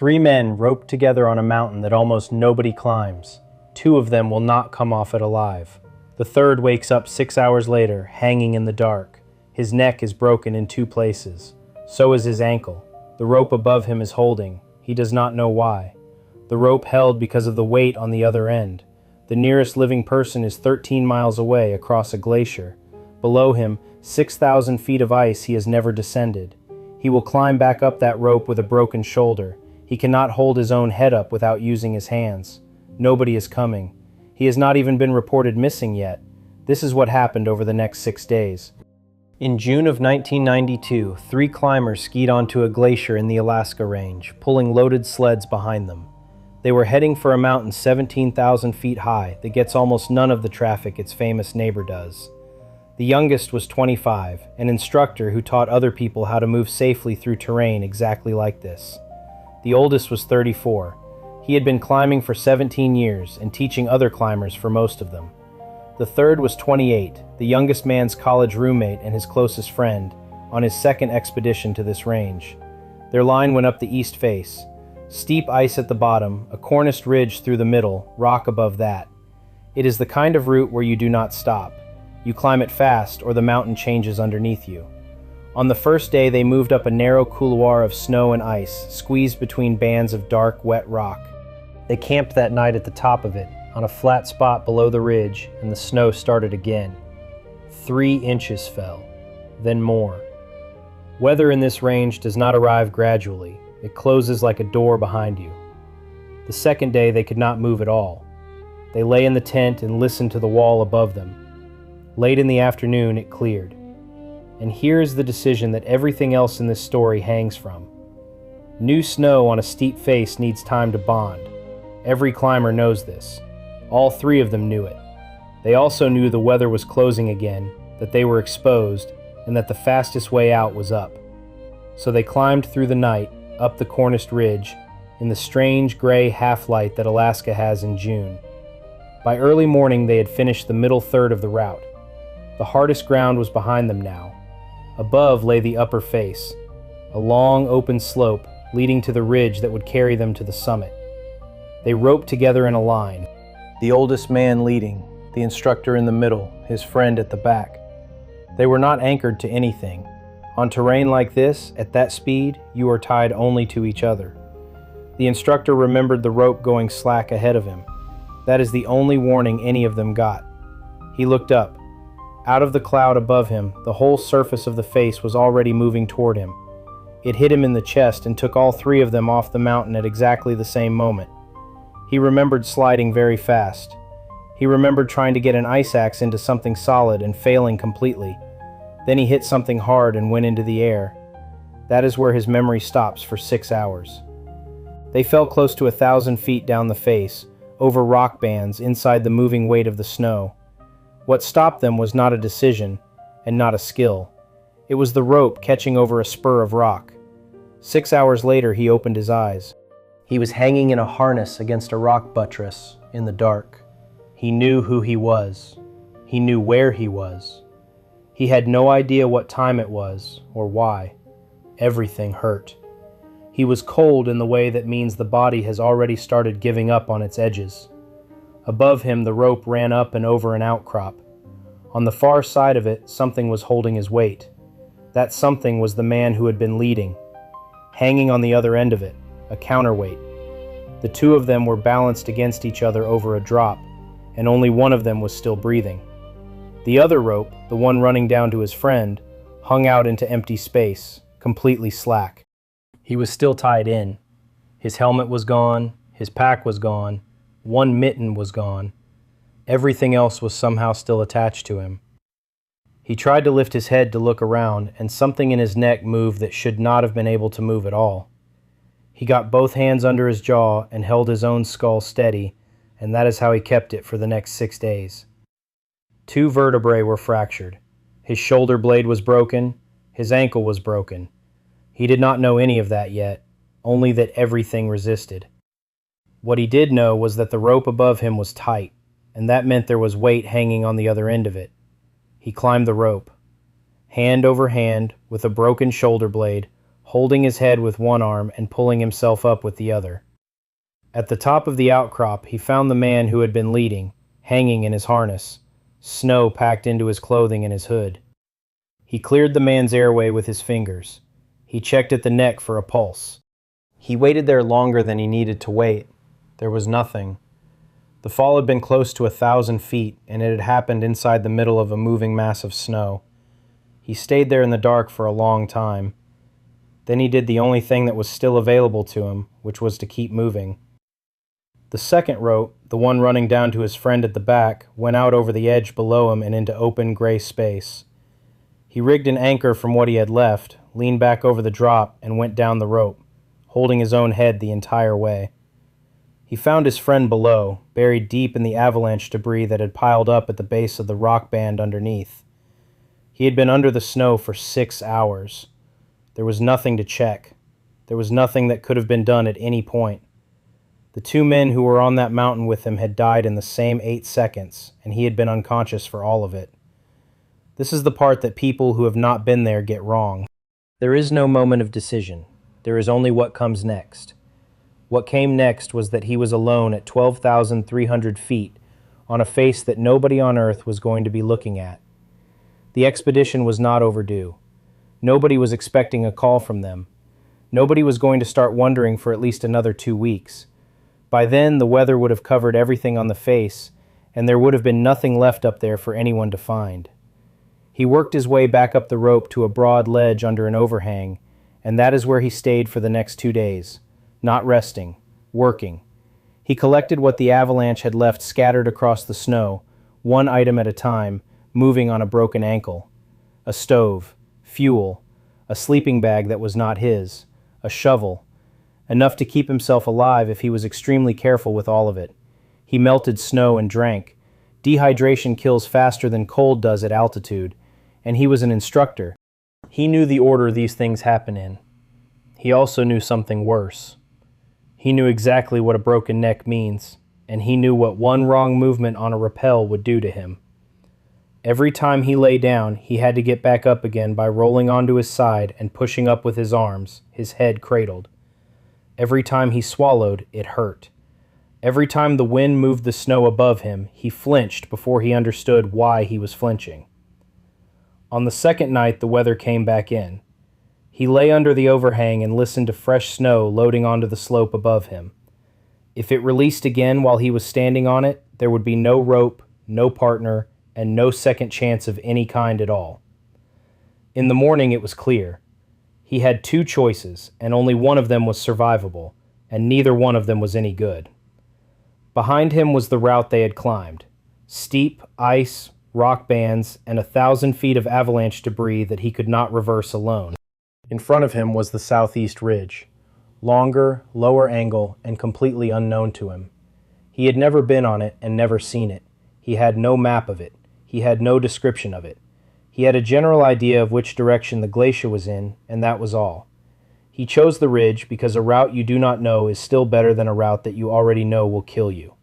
Three men roped together on a mountain that almost nobody climbs. Two of them will not come off it alive. The third wakes up 6 hours later, hanging in the dark. His neck is broken in two places. So is his ankle. The rope above him is holding. He does not know why. The rope held because of the weight on the other end. The nearest living person is 13 miles away across a glacier. Below him, 6,000 feet of ice he has never descended. He will climb back up that rope with a broken shoulder. He cannot hold his own head up without using his hands. Nobody is coming. He has not even been reported missing yet. This is what happened over the next 6 days. In June of 1992, 3 climbers skied onto a glacier in the Alaska Range, pulling loaded sleds behind them. They were heading for a mountain 17,000 feet high that gets almost none of the traffic its famous neighbor does. The youngest was 25, an instructor who taught other people how to move safely through terrain exactly like this. The oldest was 34. He had been climbing for 17 years and teaching other climbers for most of them. The third was 28, the youngest man's college roommate and his closest friend, on his second expedition to this range. Their line went up the east face. Steep ice at the bottom, a corniced ridge through the middle, rock above that. It is the kind of route where you do not stop. You climb it fast or the mountain changes underneath you. On the first day they moved up a narrow couloir of snow and ice, squeezed between bands of dark, wet rock. They camped that night at the top of it, on a flat spot below the ridge, and the snow started again. 3 inches fell, then more. Weather in this range does not arrive gradually. It closes like a door behind you. The second day they could not move at all. They lay in the tent and listened to the wall above them. Late in the afternoon it cleared. And here is the decision that everything else in this story hangs from. New snow on a steep face needs time to bond. Every climber knows this. All 3 of them knew it. They also knew the weather was closing again, that they were exposed, and that the fastest way out was up. So they climbed through the night, up the corniced ridge, in the strange gray half-light that Alaska has in June. By early morning they had finished the middle third of the route. The hardest ground was behind them now. Above lay the upper face, a long open slope leading to the ridge that would carry them to the summit. They roped together in a line, the oldest man leading, the instructor in the middle, his friend at the back. They were not anchored to anything. On terrain like this, at that speed, you are tied only to each other. The instructor remembered the rope going slack ahead of him. That is the only warning any of them got. He looked up. Out of the cloud above him, the whole surface of the face was already moving toward him. It hit him in the chest and took all 3 of them off the mountain at exactly the same moment. He remembered sliding very fast. He remembered trying to get an ice axe into something solid and failing completely. Then he hit something hard and went into the air. That is where his memory stops for 6 hours. They fell close to 1,000 feet down the face, over rock bands inside the moving weight of the snow. What stopped them was not a decision, and not a skill. It was the rope catching over a spur of rock. 6 hours later he opened his eyes. He was hanging in a harness against a rock buttress, in the dark. He knew who he was. He knew where he was. He had no idea what time it was, or why. Everything hurt. He was cold in the way that means the body has already started giving up on its edges. Above him the rope ran up and over an outcrop. On the far side of it, something was holding his weight. That something was the man who had been leading. Hanging on the other end of it, a counterweight. The 2 of them were balanced against each other over a drop, and only one of them was still breathing. The other rope, the one running down to his friend, hung out into empty space, completely slack. He was still tied in. His helmet was gone, his pack was gone, one mitten was gone. Everything else was somehow still attached to him. He tried to lift his head to look around, and something in his neck moved that should not have been able to move at all. He got both hands under his jaw and held his own skull steady, and that is how he kept it for the next 6 days. 2 vertebrae were fractured. His shoulder blade was broken, his ankle was broken. He did not know any of that yet, only that everything resisted. What he did know was that the rope above him was tight, and that meant there was weight hanging on the other end of it. He climbed the rope. Hand over hand, with a broken shoulder blade, holding his head with one arm and pulling himself up with the other. At the top of the outcrop, he found the man who had been leading, hanging in his harness, snow packed into his clothing and his hood. He cleared the man's airway with his fingers. He checked at the neck for a pulse. He waited there longer than he needed to wait. There was nothing. The fall had been close to 1,000 feet, and it had happened inside the middle of a moving mass of snow. He stayed there in the dark for a long time. Then he did the only thing that was still available to him, which was to keep moving. The second rope, the one running down to his friend at the back, went out over the edge below him and into open gray space. He rigged an anchor from what he had left, leaned back over the drop, and went down the rope, holding his own head the entire way. He found his friend below, buried deep in the avalanche debris that had piled up at the base of the rock band underneath. He had been under the snow for 6 hours. There was nothing to check. There was nothing that could have been done at any point. The 2 men who were on that mountain with him had died in the same 8 seconds, and he had been unconscious for all of it. This is the part that people who have not been there get wrong. There is no moment of decision. There is only what comes next. What came next was that he was alone at 12,300 feet on a face that nobody on Earth was going to be looking at. The expedition was not overdue. Nobody was expecting a call from them. Nobody was going to start wondering for at least another 2 weeks. By then, the weather would have covered everything on the face, and there would have been nothing left up there for anyone to find. He worked his way back up the rope to a broad ledge under an overhang, and that is where he stayed for the next 2 days, not resting, working. He collected what the avalanche had left scattered across the snow, one item at a time, moving on a broken ankle. A stove, fuel, a sleeping bag that was not his, a shovel, enough to keep himself alive if he was extremely careful with all of it. He melted snow and drank. Dehydration kills faster than cold does at altitude, and he was an instructor. He knew the order these things happen in. He also knew something worse. He knew exactly what a broken neck means, and he knew what one wrong movement on a rappel would do to him. Every time he lay down, he had to get back up again by rolling onto his side and pushing up with his arms, his head cradled. Every time he swallowed, it hurt. Every time the wind moved the snow above him, he flinched before he understood why he was flinching. On the second night, the weather came back in. He lay under the overhang and listened to fresh snow loading onto the slope above him. If it released again while he was standing on it, there would be no rope, no partner, and no second chance of any kind at all. In the morning, it was clear. He had 2 choices, and only one of them was survivable, and neither one of them was any good. Behind him was the route they had climbed. Steep, ice, rock bands, and 1,000 feet of avalanche debris that he could not reverse alone. In front of him was the southeast ridge, longer, lower angle, and completely unknown to him. He had never been on it and never seen it. He had no map of it. He had no description of it. He had a general idea of which direction the glacier was in, and that was all. He chose the ridge because a route you do not know is still better than a route that you already know will kill you.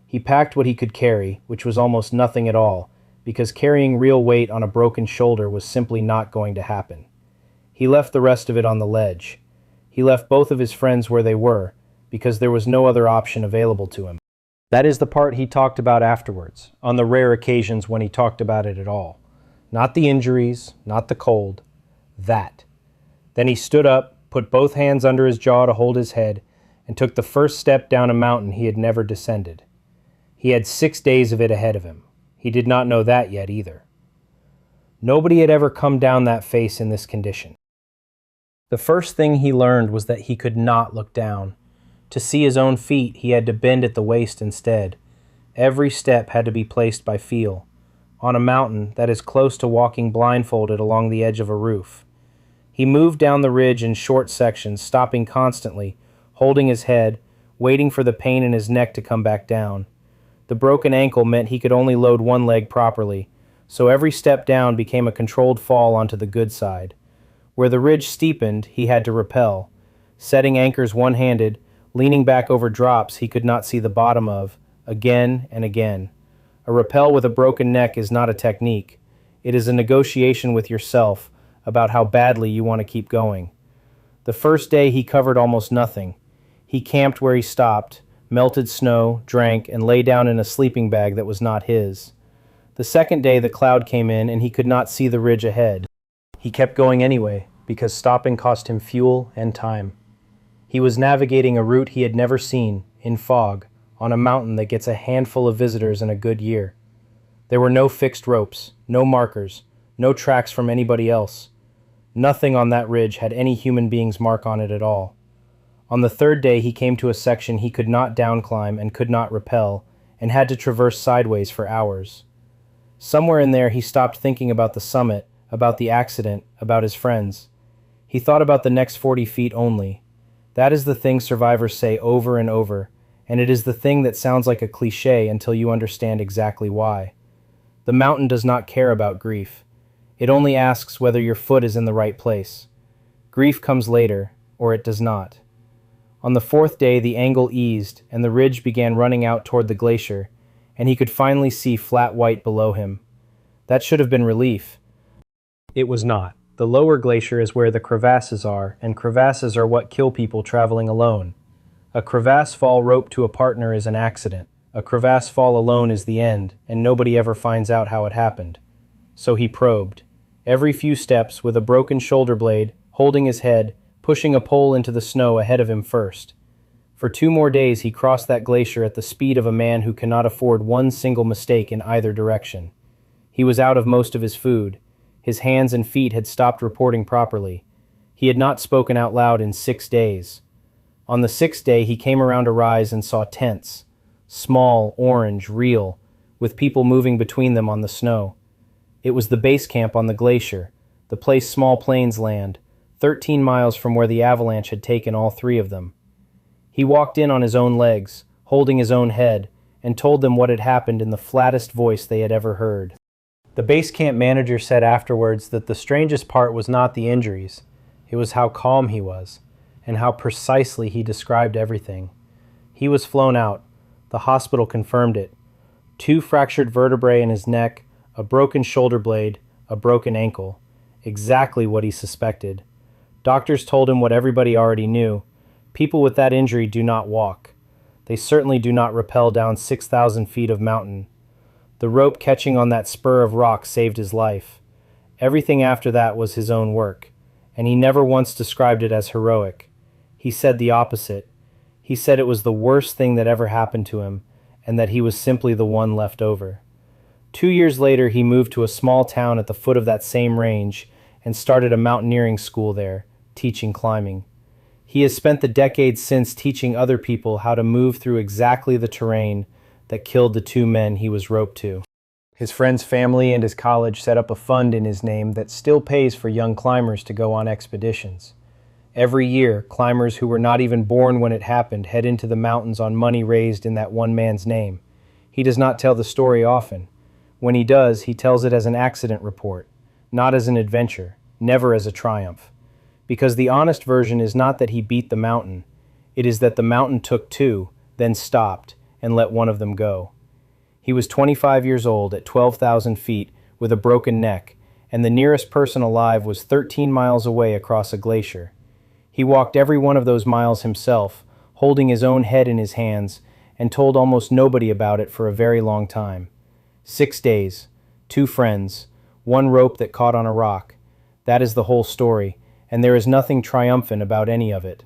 He packed what he could carry, which was almost nothing at all, because carrying real weight on a broken shoulder was simply not going to happen. He left the rest of it on the ledge. He left both of his friends where they were, because there was no other option available to him. That is the part he talked about afterwards, on the rare occasions when he talked about it at all. Not the injuries, not the cold, that. Then he stood up, put both hands under his jaw to hold his head, and took the first step down a mountain he had never descended. He had 6 days of it ahead of him. He did not know that yet either. Nobody had ever come down that face in this condition. The first thing he learned was that he could not look down. To see his own feet, he had to bend at the waist instead. Every step had to be placed by feel, on a mountain that is close to walking blindfolded along the edge of a roof. He moved down the ridge in short sections, stopping constantly, holding his head, waiting for the pain in his neck to come back down. The broken ankle meant he could only load one leg properly, so every step down became a controlled fall onto the good side. Where the ridge steepened, he had to rappel, setting anchors one-handed, leaning back over drops he could not see the bottom of, again and again. A rappel with a broken neck is not a technique. It is a negotiation with yourself about how badly you want to keep going. The first day he covered almost nothing. He camped where he stopped, melted snow, drank, and lay down in a sleeping bag that was not his. The second day the cloud came in and he could not see the ridge ahead. He kept going anyway, because stopping cost him fuel and time. He was navigating a route he had never seen, in fog, on a mountain that gets a handful of visitors in a good year. There were no fixed ropes, no markers, no tracks from anybody else. Nothing on that ridge had any human being's mark on it at all. On the third day he came to a section he could not downclimb and could not rappel, and had to traverse sideways for hours. Somewhere in there he stopped thinking about the summit, about the accident, about his friends. He thought about the next 40 feet only. That is the thing survivors say over and over, and it is the thing that sounds like a cliché until you understand exactly why. The mountain does not care about grief. It only asks whether your foot is in the right place. Grief comes later, or it does not. On the fourth day the angle eased, and the ridge began running out toward the glacier, and he could finally see flat white below him. That should have been relief. It was not. The lower glacier is where the crevasses are, and crevasses are what kill people traveling alone. A crevasse fall roped to a partner is an accident. A crevasse fall alone is the end, and nobody ever finds out how it happened. So he probed. Every few steps, with a broken shoulder blade, holding his head, pushing a pole into the snow ahead of him first. For 2 more days he crossed that glacier at the speed of a man who cannot afford one single mistake in either direction. He was out of most of his food. His hands and feet had stopped reporting properly. He had not spoken out loud in 6 days. On the 6th day he came around a rise and saw tents. Small, orange, real, with people moving between them on the snow. It was the base camp on the glacier, the place Small Plains land, 13 miles from where the avalanche had taken all 3 of them. He walked in on his own legs, holding his own head, and told them what had happened in the flattest voice they had ever heard. The base camp manager said afterwards that the strangest part was not the injuries, it was how calm he was, and how precisely he described everything. He was flown out. The hospital confirmed it. 2 fractured vertebrae in his neck, a broken shoulder blade, a broken ankle. Exactly what he suspected. Doctors told him what everybody already knew. People with that injury do not walk. They certainly do not rappel down 6,000 feet of mountain. The rope catching on that spur of rock saved his life. Everything after that was his own work, and he never once described it as heroic. He said the opposite. He said it was the worst thing that ever happened to him, and that he was simply the one left over. 2 years later he moved to a small town at the foot of that same range and started a mountaineering school there, teaching climbing. He has spent the decades since teaching other people how to move through exactly the terrain that killed the 2 men he was roped to. His friend's family and his college set up a fund in his name that still pays for young climbers to go on expeditions. Every year, climbers who were not even born when it happened head into the mountains on money raised in that one man's name. He does not tell the story often. When he does, he tells it as an accident report, not as an adventure, never as a triumph. Because the honest version is not that he beat the mountain, it is that the mountain took 2, then stopped, and let one of them go. He was 25 years old at 12,000 feet with a broken neck, and the nearest person alive was 13 miles away across a glacier. He walked every one of those miles himself, holding his own head in his hands, and told almost nobody about it for a very long time. 6 days, 2 friends, 1 rope that caught on a rock. That is the whole story, and there is nothing triumphant about any of it.